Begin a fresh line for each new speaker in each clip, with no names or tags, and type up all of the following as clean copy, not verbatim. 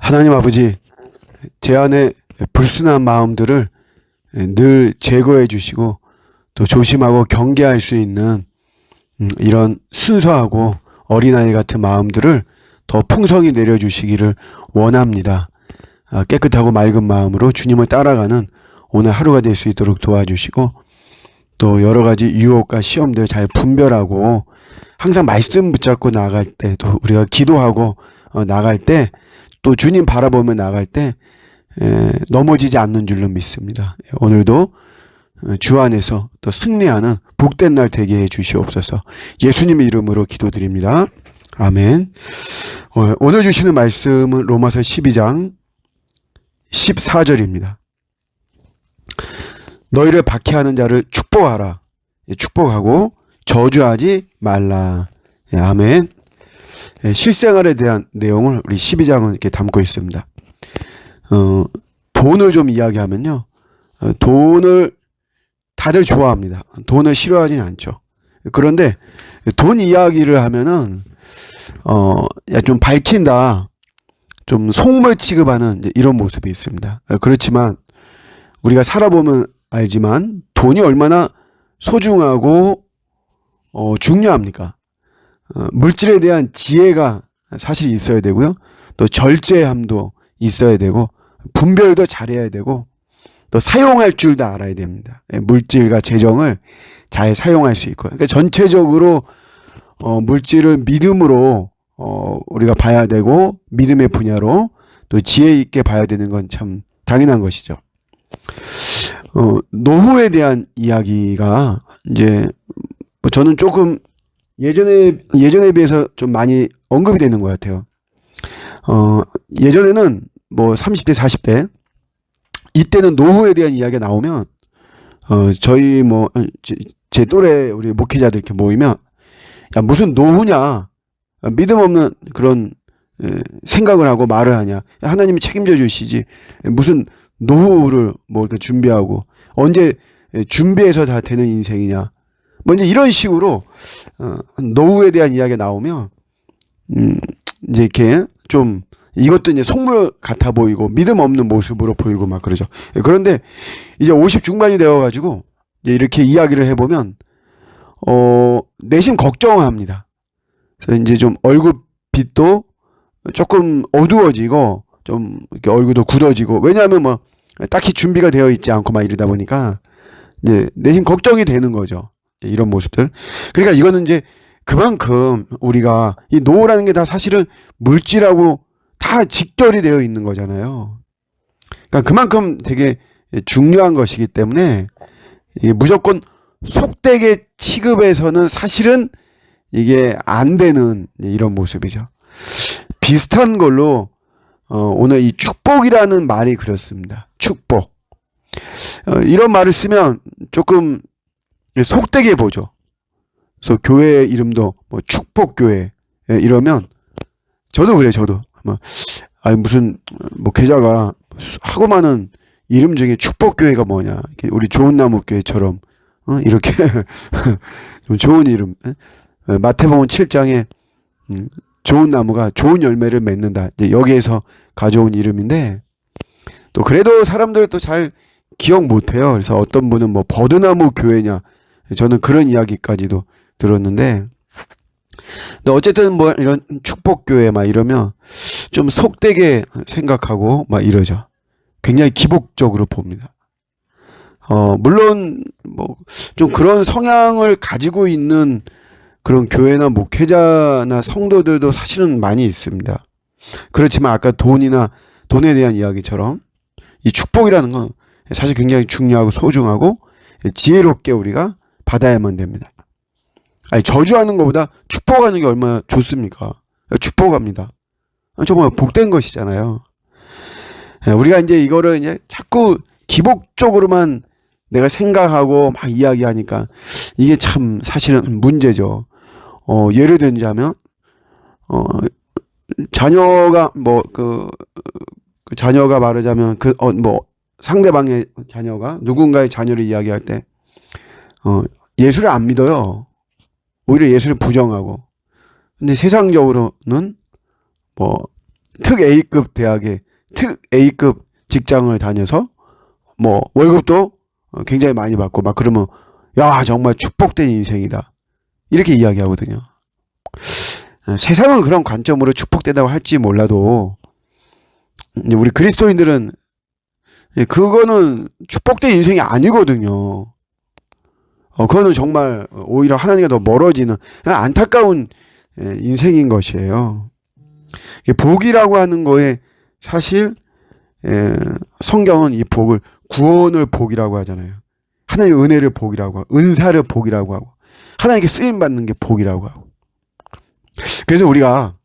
하나님 아버지, 제 안에 불순한 마음들을 늘 제거해 주시고 또 조심하고 경계할 수 있는 이런 순수하고 어린아이 같은 마음들을 더 풍성히 내려주시기를 원합니다. 깨끗하고 맑은 마음으로 주님을 따라가는 오늘 하루가 될 수 있도록 도와주시고 또 여러 가지 유혹과 시험들 잘 분별하고 항상 말씀 붙잡고 나갈 때 또 우리가 기도하고 나갈 때 또 주님 바라보며 나갈 때 넘어지지 않는 줄로 믿습니다. 오늘도 주 안에서 또 승리하는 복된 날 되게 해 주시옵소서. 예수님의 이름으로 기도드립니다. 아멘. 오늘 주시는 말씀은 로마서 12장 14절입니다. 너희를 박해하는 자를 축복하라. 축복하고 저주하지 말라. 아멘. 실생활에 대한 내용을 우리 12장은 이렇게 담고 있습니다. 돈을 좀 이야기하면요. 돈을 다들 좋아합니다. 돈을 싫어하진 않죠. 그런데 돈 이야기를 하면은 좀 밝힌다, 좀 속물 취급하는 이런 모습이 있습니다. 그렇지만 우리가 살아보면 알지만 돈이 얼마나 소중하고 중요합니까? 물질에 대한 지혜가 사실 있어야 되고요. 또 절제함도 있어야 되고 분별도 잘해야 되고 또 사용할 줄도 알아야 됩니다. 물질과 재정을 잘 사용할 수 있고, 그러니까 전체적으로 물질을 믿음으로 우리가 봐야 되고 믿음의 분야로 또 지혜 있게 봐야 되는 건 참 당연한 것이죠. 노후에 대한 이야기가 이제 저는 조금 예전에 비해서 좀 많이 언급이 되는 것 같아요. 예전에는 뭐 30대, 40대 이때는 노후에 대한 이야기가 나오면 저희 제 또래 우리 목회자들 이렇게 모이면 야 무슨 노후냐, 믿음 없는 그런 생각을 하고 말을 하냐, 하나님이 책임져 주시지 무슨 노후를 뭐 이렇게 준비하고 언제 준비해서 다 되는 인생이냐, 뭐 이제 이런 식으로 노후에 대한 이야기가 나오면 이제 이렇게 좀 이것도 이제 속물 같아 보이고 믿음 없는 모습으로 보이고 막 그러죠. 그런데 이제 50 중반이 되어가지고 이제 이렇게 이야기를 해보면 내심 걱정합니다. 그래서 이제 좀 얼굴빛도 조금 어두워지고 좀 이렇게 얼굴도 굳어지고, 왜냐하면 뭐 딱히 준비가 되어 있지 않고 막 이러다 보니까 이제 내심 걱정이 되는 거죠. 이런 모습들. 그러니까 이거는 이제 그만큼 우리가 이 노후라는 게 다 사실은 물질하고 다 직결이 되어 있는 거잖아요. 그러니까 그만큼 되게 중요한 것이기 때문에 이게 무조건 속되게 취급해서는 사실은 이게 안 되는 이런 모습이죠. 비슷한 걸로 오늘 이 축복이라는 말이 그렇습니다. 축복. 이런 말을 쓰면 조금 속되게 보죠. 그래서 교회 이름도 뭐 축복교회 이러면 저도 그래요. 저도 무슨 계좌가 하고 많은 이름 중에 축복교회가 뭐냐, 우리 좋은 나무 교회처럼 이렇게 좀 좋은 이름. 마태복음 7장에 좋은 나무가 좋은 열매를 맺는다, 여기에서 가져온 이름인데 또 그래도 사람들 또 잘 기억 못해요. 그래서 어떤 분은 뭐 버드나무 교회냐, 저는 그런 이야기까지도 들었는데, 근데 어쨌든 뭐 이런 축복교회 막 이러면 좀 속되게 생각하고 막 이러죠. 굉장히 기복적으로 봅니다. 물론 뭐 좀 그런 성향을 가지고 있는 그런 교회나 목회자나 성도들도 사실은 많이 있습니다. 그렇지만 아까 돈에 대한 이야기처럼 이 축복이라는 건 사실 굉장히 중요하고 소중하고 지혜롭게 우리가 받아야만 됩니다. 저주하는 것보다 축복하는 게 얼마나 좋습니까? 축복합니다. 정말 복된 것이잖아요. 우리가 이제 이거를 이제 자꾸 기복적으로만 내가 생각하고 막 이야기하니까 이게 참 사실은 문제죠. 예를 들자면, 자녀가 자녀가 말하자면 상대방의 자녀가 누군가의 자녀를 이야기할 때, 예수를 안 믿어요. 오히려 예수를 부정하고. 근데 세상적으로는 특 A급 대학에 특 A급 직장을 다녀서 뭐 월급도 굉장히 많이 받고 막 그러면 야 정말 축복된 인생이다 이렇게 이야기하거든요. 세상은 그런 관점으로 축복되다고 할지 몰라도 우리 그리스도인들은 그거는 축복된 인생이 아니거든요. 그거는 정말 오히려 하나님과 더 멀어지는 안타까운 인생인 것이에요. 복이라고 하는 거에 사실 성경은 이 복을 구원을 복이라고 하잖아요. 하나님의 은혜를 복이라고 하고 은사를 복이라고 하고 하나님께 쓰임받는 게 복이라고 하고. 그래서 우리가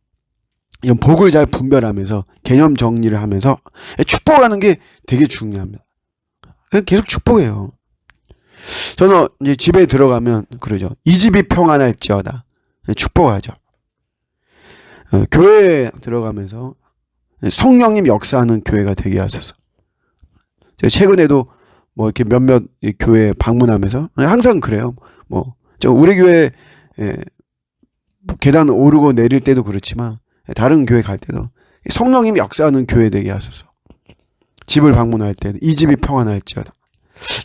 이런 복을 잘 분별하면서 개념 정리를 하면서 축복하는 게 되게 중요합니다. 계속 축복해요. 저는 이제 집에 들어가면 그러죠. 이 집이 평안할지어다. 축복하죠. 교회에 들어가면서 성령님 역사하는 교회가 되게 하소서. 제가 최근에도 뭐 이렇게 몇몇 교회 방문하면서 항상 그래요. 뭐 우리 교회 계단 오르고 내릴 때도 그렇지만 다른 교회 갈 때도 성령님이 역사하는 교회 되게 하소서. 집을 방문할 때 이 집이 평안할지어다.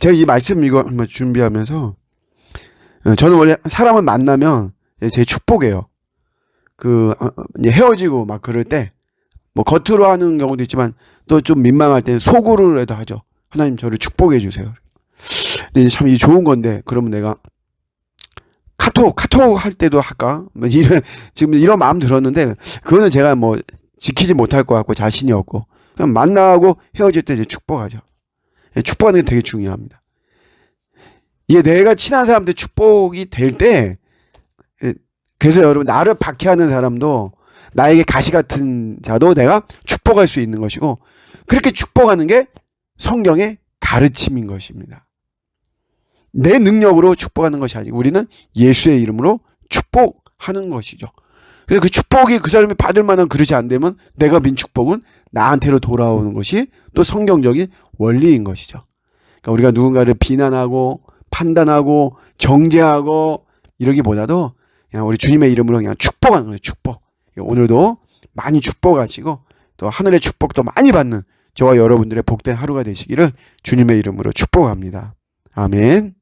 제가 이 말씀 이거 한번 준비하면서 저는 원래 사람을 만나면 제 축복이에요. 이제 헤어지고 막 그럴 때 뭐 겉으로 하는 경우도 있지만 또 좀 민망할 때 속으로라도 하죠. 하나님 저를 축복해 주세요. 근데 참 이 좋은 건데 그러면 내가 카톡 할 때도 할까? 지금 이런 마음 들었는데 그거는 제가 뭐 지키지 못할 것 같고 자신이 없고 그냥 만나고 헤어질 때 이제 축복하죠. 축복하는 게 되게 중요합니다. 이게 내가 친한 사람들 축복이 될 때 그래서 여러분 나를 박해하는 사람도 나에게 가시 같은 자도 내가 축복할 수 있는 것이고 그렇게 축복하는 게 성경의 가르침인 것입니다. 내 능력으로 축복하는 것이 아니고 우리는 예수의 이름으로 축복하는 것이죠. 그래서 그 축복이 그 사람이 받을 만한 그릇이 안 되면 내가 빈 축복은 나한테로 돌아오는 것이 또 성경적인 원리인 것이죠. 그러니까 우리가 누군가를 비난하고 판단하고 정죄하고 이러기보다도 그냥 우리 주님의 이름으로 그냥 축복하는 거예요. 축복. 오늘도 많이 축복하시고 또 하늘의 축복도 많이 받는 저와 여러분들의 복된 하루가 되시기를 주님의 이름으로 축복합니다. 아멘.